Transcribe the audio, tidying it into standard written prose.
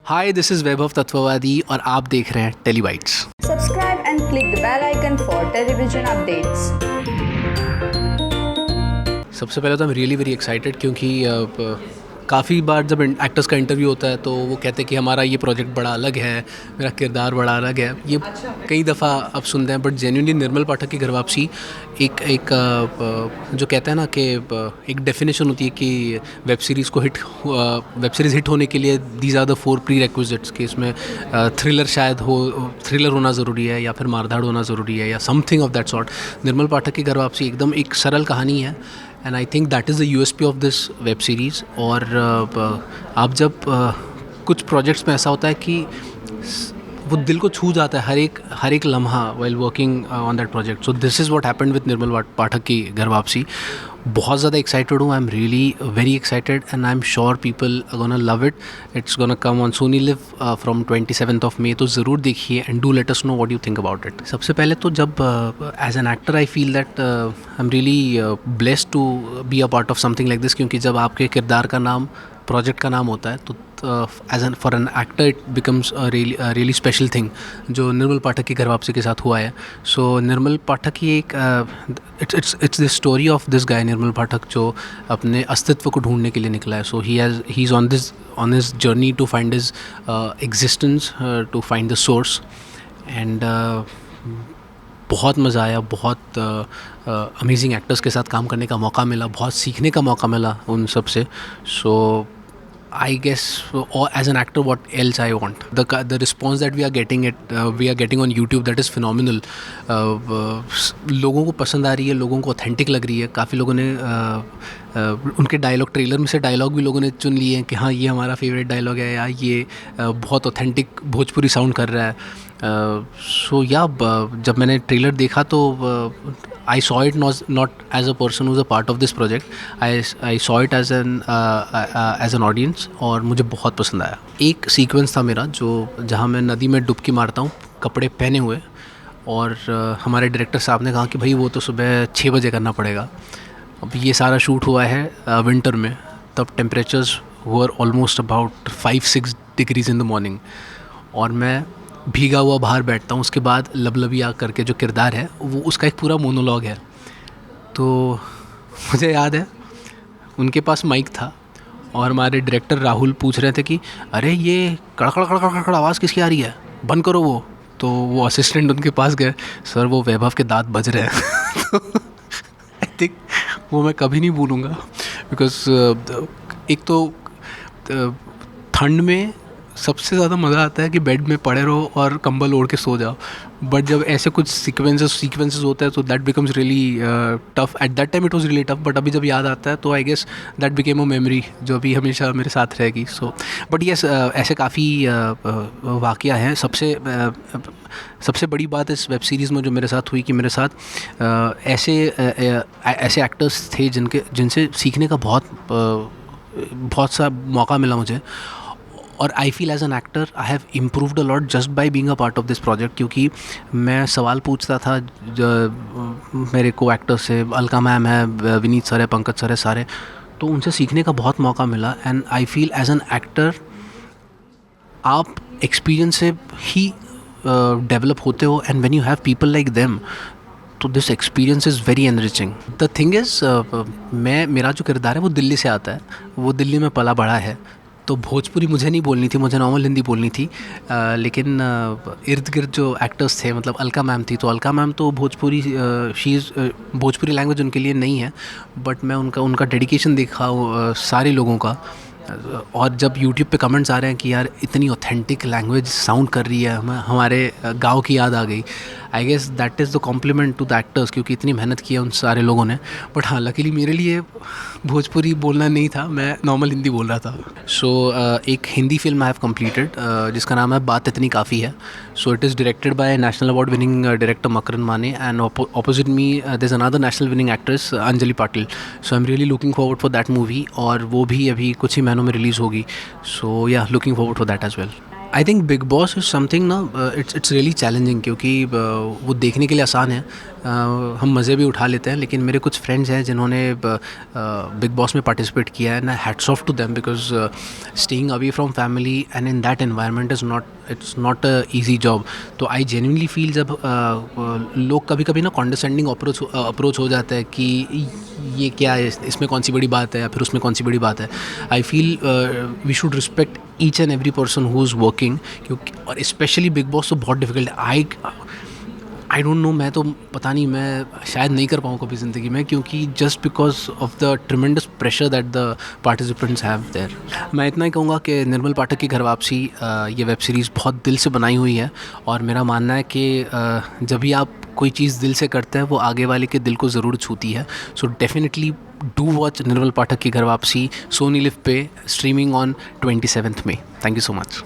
Hi, this is वैभव तत्ववादी और आप देख रहे हैं Telebytes. Subscribe and click the bell icon for television updates. सबसे पहले तो आई एम रियली वेरी एक्साइटेड क्योंकि काफ़ी बार जब एक्टर्स का इंटरव्यू होता है तो वो कहते हैं कि हमारा ये प्रोजेक्ट बड़ा अलग है, मेरा किरदार बड़ा अलग है। ये कई दफ़ा अब सुनते हैं, बट जेन्युइनली निर्मल पाठक की घर वापसी एक जो कहते हैं ना कि एक डेफिनेशन होती है कि वेब सीरीज़ हिट होने के लिए these are the 4 prerequisites कि इसमें थ्रिलर होना ज़रूरी है या फिर मारधाड़ होना ज़रूरी है या समथिंग ऑफ दैट सॉर्ट। निर्मल पाठक की घर वापसी एकदम एक सरल कहानी है and I think that is the USP of this web series. और आप जब कुछ प्रोजेक्ट्स में ऐसा होता है कि वो दिल को छू जाता है हर एक लम्हा while working on that project. So this is what happened with Nirmal Pathak की घर वापसी। बहुत ज़्यादा एक्साइटेड हूँ, I am really very excited and I am sure people are gonna love it. It's gonna come on Sony LIV from 27th of May, तो ज़रूर देखिए and do let us know what you think about it. सबसे पहले तो जब as an actor I feel that I am really blessed to be a part of something like this, क्योंकि जब आपके किरदार का नाम प्रोजेक्ट का नाम होता है तो for an actor it becomes a really special thing, जो निर्मल पाठक की घर वापसी के साथ हुआ है। सो निर्मल पाठक की एक it's the story of this guy Nirmal Pathak जो अपने अस्तित्व को ढूंढने के लिए निकला है। So he is on this journey to find his existence, to find the source and बहुत मज़ा आया। बहुत अमेजिंग एक्टर्स के साथ काम करने का मौका मिला, बहुत सीखने का मौका मिला उन सब से। सो I guess as an actor, what else I want? The response that we are getting on YouTube, that is phenomenal. लोगों को पसंद आ रही है, लोगों को ऑथेंटिक लग रही है। काफ़ी लोगों ने उनके डायलॉग, ट्रेलर में से डायलॉग भी लोगों ने चुन लिए हैं कि हाँ ये हमारा फेवरेट डायलॉग है या ये बहुत ऑथेंटिक भोजपुरी साउंड कर रहा है। सो या जब मैंने ट्रेलर देखा तो I saw it not as a person who's a part of this project. I saw it as an audience और मुझे बहुत पसंद आया। एक सीक्वेंस था मेरा जहाँ मैं नदी में डुबकी मारता हूँ कपड़े पहने हुए, और हमारे डायरेक्टर साहब ने कहा कि भाई वो तो सुबह 6 बजे करना पड़ेगा। अब ये सारा शूट हुआ है विंटर में, तब temperatures were almost about 5-6 degrees in the morning, और मैं भीगा हुआ बाहर बैठता हूँ। उसके बाद लबलबिया करके जो किरदार है वो उसका एक पूरा मोनोलॉग है। तो मुझे याद है उनके पास माइक था और हमारे डायरेक्टर राहुल पूछ रहे थे कि अरे ये कड़कड़ कड़कड़ कड़कड़ आवाज़ किसकी आ रही है, बंद करो वो। तो वो असिस्टेंट उनके पास गए, सर वो वैभव के दांत बज रहे हैं। आई थिंक वो मैं कभी नहीं भूलूँगा, बिकॉज एक तो ठंड में सबसे ज़्यादा मज़ा आता है कि बेड में पड़े रहो और कंबल ओढ़ के सो जाओ, बट जब ऐसे कुछ सीक्वेंसेस होते हैं तो that becomes really tough. At that time it was really tough, but अभी जब याद आता है तो I guess that became a memory जो अभी हमेशा मेरे साथ रहेगी। सो बट येस, ऐसे काफ़ी वाक़या हैं। सबसे बड़ी बात इस वेब सीरीज़ में जो मेरे साथ हुई कि मेरे साथ ऐसे एक्टर्स थे जिनसे सीखने का बहुत सा मौका मिला मुझे। और I feel as an actor I have improved a lot just by being a part of this project, क्योंकि मैं सवाल पूछता था मेरे को एक्टर्स से, अलका मैम है, विनीत सर है, पंकज सर है, सारे, तो उनसे सीखने का बहुत मौका मिला। And I feel as an actor आप एक्सपीरियंस से ही डेवलप होते हो, and when you have people like them तो this experience is very enriching. The thing is मेरा जो किरदार है वो दिल्ली से आता है, वो दिल्ली में पला बड़ा है, तो भोजपुरी मुझे नहीं बोलनी थी, मुझे नॉर्मल हिंदी बोलनी थी। लेकिन इर्द गिर्द जो एक्टर्स थे, मतलब अलका मैम थी, तो अलका मैम तो भोजपुरी भोजपुरी लैंग्वेज उनके लिए नहीं है, बट मैं उनका डेडिकेशन देखा सारे लोगों का। और जब यूट्यूब पे कमेंट्स आ रहे हैं कि यार इतनी ऑथेंटिक लैंग्वेज साउंड कर रही है, हमारे गांव की याद आ गई। I guess that is the compliment to the actors, क्योंकि इतनी मेहनत की है उन सारे लोगों ने। बट हाँ, लकीली मेरे लिए भोजपुरी बोलना नहीं था, मैं नॉर्मल हिंदी बोल रहा था। सो एक Hindi film I have completed जिसका नाम है बात इतनी काफ़ी है। So it is directed by national award winning director Makarand Mane, and opposite me there is another national winning actress Anjali Patil. So I am really looking forward for that movie, और वो भी अभी कुछ ही महीनों में रिलीज़ होगी। So yeah looking forward for that as well. I think Bigg Boss is something ना, it's really challenging, क्योंकि वो देखने के लिए आसान है, हम मज़े भी उठा लेते हैं, लेकिन मेरे कुछ फ्रेंड्स हैं जिन्होंने बिग बॉस में पार्टिसिपेट किया है, ना hats off to them, because staying away from family and in that environment it's not a easy job. तो आई जेन्युइनली फील जब लोग कभी कभी ना कॉन्डरस्टैंडिंग अप्रोच हो जाता है कि ये क्या है, इसमें कौन सी बड़ी बात है या फिर उसमें कौन सी बड़ी बात है। I feel we should respect each and every person who is working, क्योंकि और स्पेशली बिग बॉस तो बहुत डिफिकल्ट है। आई डोंट नो, मैं तो पता नहीं, मैं शायद नहीं कर पाऊँ कभी ज़िंदगी में, क्योंकि just because of the tremendous pressure that the participants have their. मैं इतना ही कहूँगा कि निर्मल पाठक की घर वापसी ये वेब सीरीज़ बहुत दिल से बनाई हुई है, और मेरा मानना है कि जब भी आप कोई चीज़ दिल से करते हैं वो आगे वाले के दिल को ज़रूर छूती है। So definitely do watch Nirmal Pathak की घर वापसी, सोनी लिव पे, streaming on 27 May. Thank you so much.